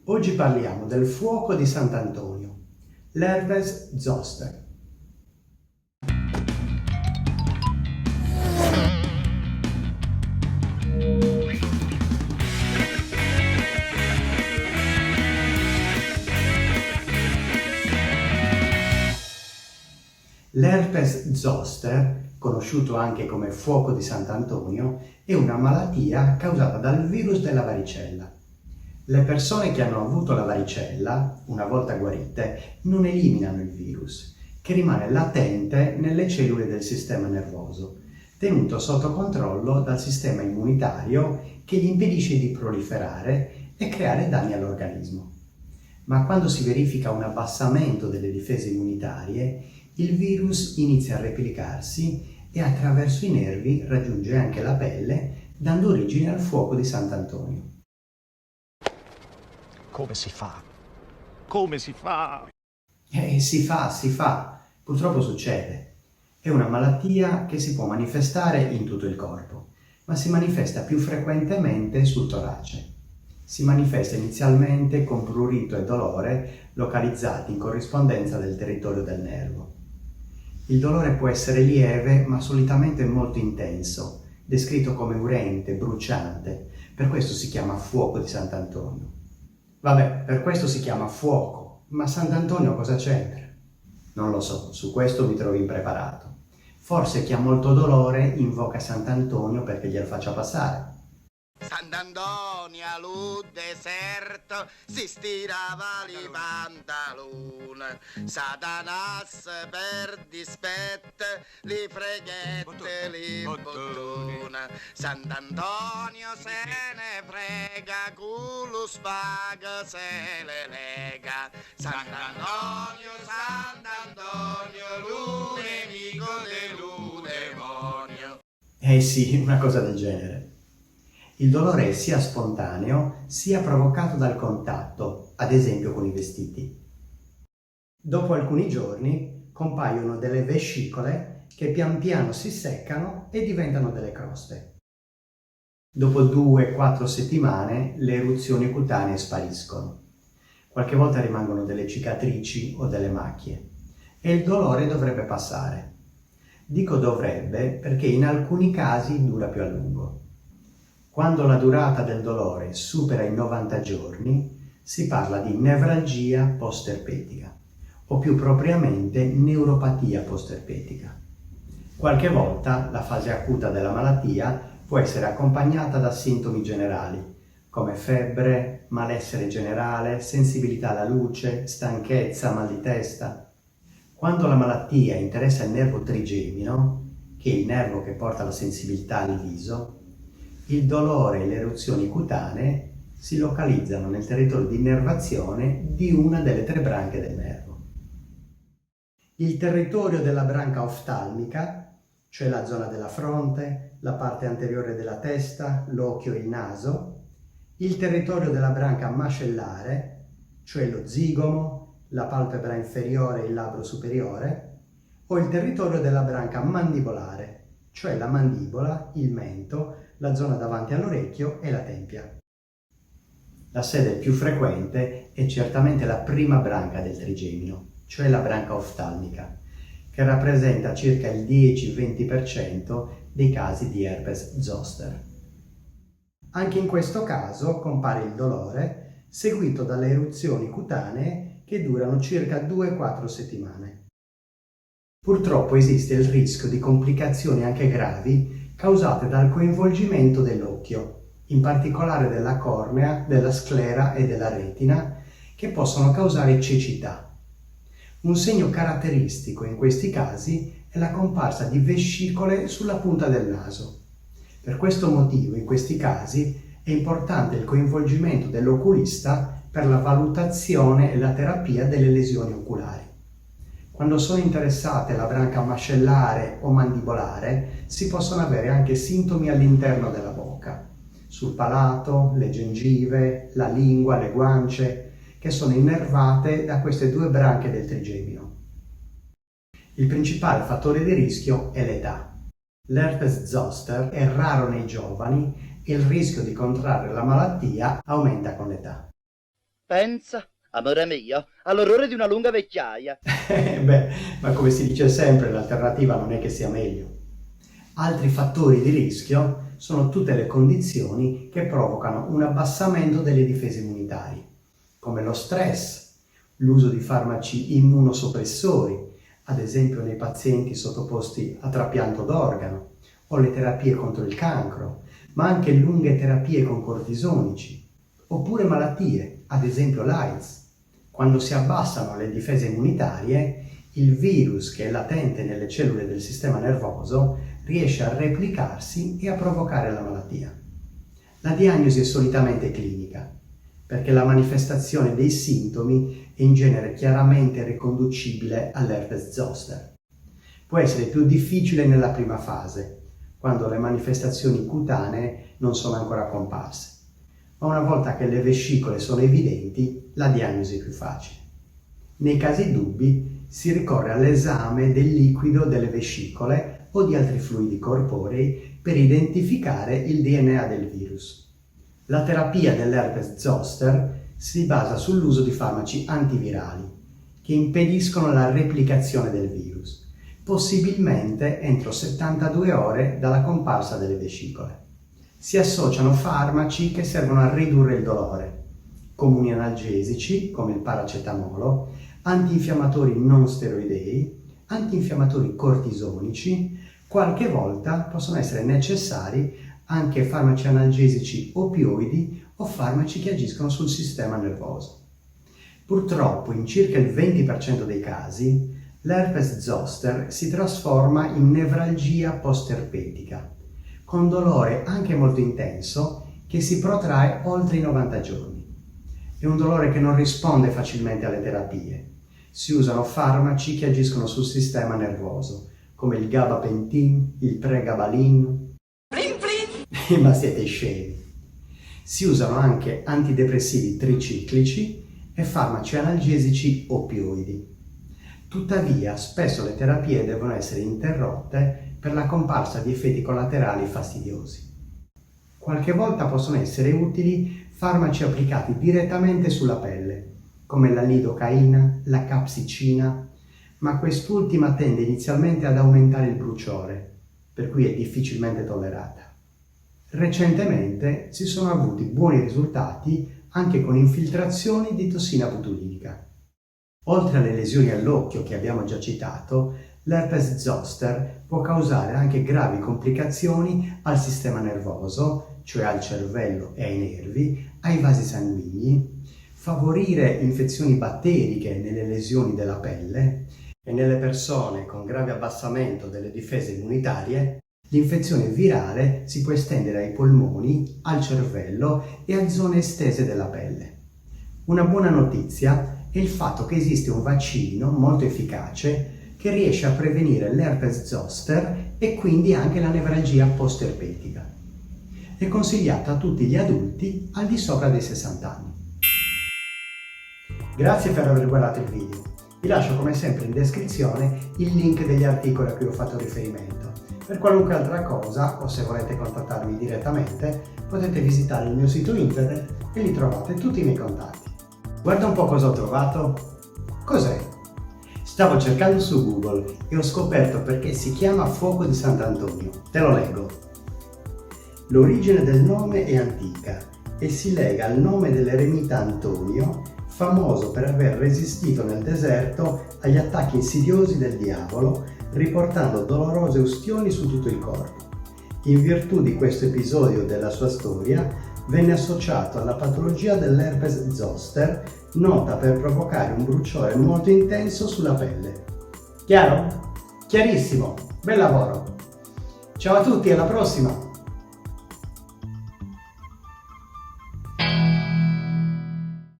Oggi parliamo del fuoco di Sant'Antonio, l'herpes zoster. L'herpes zoster, conosciuto anche come fuoco di Sant'Antonio, è una malattia causata dal virus della varicella. Le persone che hanno avuto la varicella, una volta guarite, non eliminano il virus, che rimane latente nelle cellule del sistema nervoso, tenuto sotto controllo dal sistema immunitario che gli impedisce di proliferare e creare danni all'organismo. Ma quando si verifica un abbassamento delle difese immunitarie, il virus inizia a replicarsi e attraverso i nervi raggiunge anche la pelle, dando origine al fuoco di Sant'Antonio. Come si fa? Come si fa? Si fa. Purtroppo succede. È una malattia che si può manifestare in tutto il corpo, ma si manifesta più frequentemente sul torace. Si manifesta inizialmente con prurito e dolore localizzati in corrispondenza del territorio del nervo. Il dolore può essere lieve, ma solitamente molto intenso, descritto come urente, bruciante. Per questo si chiama fuoco di Sant'Antonio. Vabbè, per questo si chiama fuoco, ma Sant'Antonio cosa c'entra? Non lo so, su questo mi trovo impreparato. Forse chi ha molto dolore invoca Sant'Antonio perché glielo faccia passare. Sant'Antonio al deserto si stirava i pantaloni, Satanas per dispetto li freghette li bottone, Sant'Antonio se ne frega, culo spaga se le lega, Sant'Antonio, lui nemico dello demonio. Sì, una cosa del genere. Il dolore è sia spontaneo sia provocato dal contatto, ad esempio con i vestiti. Dopo alcuni giorni compaiono delle vescicole che pian piano si seccano e diventano delle croste. Dopo 2-4 settimane le eruzioni cutanee spariscono. Qualche volta rimangono delle cicatrici o delle macchie e il dolore dovrebbe passare. Dico dovrebbe perché in alcuni casi dura più a lungo. Quando la durata del dolore supera i 90 giorni, si parla di nevralgia post-erpetica, o più propriamente neuropatia post-erpetica. Qualche volta la fase acuta della malattia può essere accompagnata da sintomi generali, come febbre, malessere generale, sensibilità alla luce, stanchezza, mal di testa. Quando la malattia interessa il nervo trigemino, che è il nervo che porta la sensibilità al viso, il dolore e le eruzioni cutanee si localizzano nel territorio di innervazione di una delle 3 branche del nervo. Il territorio della branca oftalmica, cioè la zona della fronte, la parte anteriore della testa, l'occhio e il naso, il territorio della branca mascellare, cioè lo zigomo, la palpebra inferiore e il labbro superiore, o il territorio della branca mandibolare, cioè la mandibola, il mento, la zona davanti all'orecchio e la tempia. La sede più frequente è certamente la prima branca del trigemino, cioè la branca oftalmica, che rappresenta circa il 10-20% dei casi di herpes zoster. Anche in questo caso compare il dolore, seguito dalle eruzioni cutanee che durano circa 2-4 settimane. Purtroppo esiste il rischio di complicazioni anche gravi causate dal coinvolgimento dell'occhio, in particolare della cornea, della sclera e della retina, che possono causare cecità. Un segno caratteristico in questi casi è la comparsa di vescicole sulla punta del naso. Per questo motivo, in questi casi, è importante il coinvolgimento dell'oculista per la valutazione e la terapia delle lesioni oculari. Quando sono interessate la branca mascellare o mandibolare, si possono avere anche sintomi all'interno della bocca, sul palato, le gengive, la lingua, le guance, che sono innervate da queste 2 branche del trigemino. Il principale fattore di rischio è l'età. L'herpes zoster è raro nei giovani e il rischio di contrarre la malattia aumenta con l'età. Pensa, amore mio, all'orrore di una lunga vecchiaia. Beh, ma come si dice sempre, l'alternativa non è che sia meglio. Altri fattori di rischio sono tutte le condizioni che provocano un abbassamento delle difese immunitarie, come lo stress, l'uso di farmaci immunosoppressori, ad esempio nei pazienti sottoposti a trapianto d'organo, o le terapie contro il cancro, ma anche lunghe terapie con cortisonici, oppure malattie, ad esempio l'AIDS. Quando si abbassano le difese immunitarie, il virus che è latente nelle cellule del sistema nervoso riesce a replicarsi e a provocare la malattia. La diagnosi è solitamente clinica, perché la manifestazione dei sintomi è in genere chiaramente riconducibile all'herpes zoster. Può essere più difficile nella prima fase, quando le manifestazioni cutanee non sono ancora comparse, ma una volta che le vescicole sono evidenti, la diagnosi è più facile. Nei casi dubbi si ricorre all'esame del liquido delle vescicole o di altri fluidi corporei per identificare il DNA del virus. La terapia dell'herpes zoster si basa sull'uso di farmaci antivirali che impediscono la replicazione del virus, possibilmente entro 72 ore dalla comparsa delle vescicole. Si associano farmaci che servono a ridurre il dolore, comuni analgesici come il paracetamolo, antinfiammatori non steroidei, antinfiammatori cortisonici, qualche volta possono essere necessari anche farmaci analgesici opioidi o farmaci che agiscono sul sistema nervoso. Purtroppo in circa il 20% dei casi l'herpes zoster si trasforma in nevralgia post-erpetica, con dolore anche molto intenso che si protrae oltre i 90 giorni. È un dolore che non risponde facilmente alle terapie. Si usano farmaci che agiscono sul sistema nervoso, come il gabapentin, il pregabalin. Ma siete scemi. Si usano anche antidepressivi triciclici e farmaci analgesici opioidi. Tuttavia, spesso le terapie devono essere interrotte per la comparsa di effetti collaterali fastidiosi. Qualche volta possono essere utili farmaci applicati direttamente sulla pelle, come la lidocaina, la capsicina, ma quest'ultima tende inizialmente ad aumentare il bruciore, per cui è difficilmente tollerata. Recentemente si sono avuti buoni risultati anche con infiltrazioni di tossina botulinica. Oltre alle lesioni all'occhio che abbiamo già citato, l'herpes zoster può causare anche gravi complicazioni al sistema nervoso, cioè al cervello e ai nervi, ai vasi sanguigni, favorire infezioni batteriche nelle lesioni della pelle e nelle persone con grave abbassamento delle difese immunitarie. L'infezione virale si può estendere ai polmoni, al cervello e a zone estese della pelle. Una buona notizia è il fatto che esiste un vaccino molto efficace che riesce a prevenire l'herpes zoster e quindi anche la nevralgia post-erpetica. È consigliato a tutti gli adulti al di sopra dei 60 anni. Grazie per aver guardato il video. Vi lascio come sempre in descrizione il link degli articoli a cui ho fatto riferimento. Per qualunque altra cosa, o se volete contattarmi direttamente, potete visitare il mio sito internet e lì trovate tutti i miei contatti. Guarda un po' cosa ho trovato. Cos'è? Stavo cercando su Google e ho scoperto perché si chiama Fuoco di Sant'Antonio. Te lo leggo. L'origine del nome è antica e si lega al nome dell'eremita Antonio, famoso per aver resistito nel deserto agli attacchi insidiosi del diavolo, riportando dolorose ustioni su tutto il corpo. In virtù di questo episodio della sua storia, venne associato alla patologia dell'herpes zoster, nota per provocare un bruciore molto intenso sulla pelle. Chiaro? Chiarissimo! Bel lavoro! Ciao a tutti, alla prossima!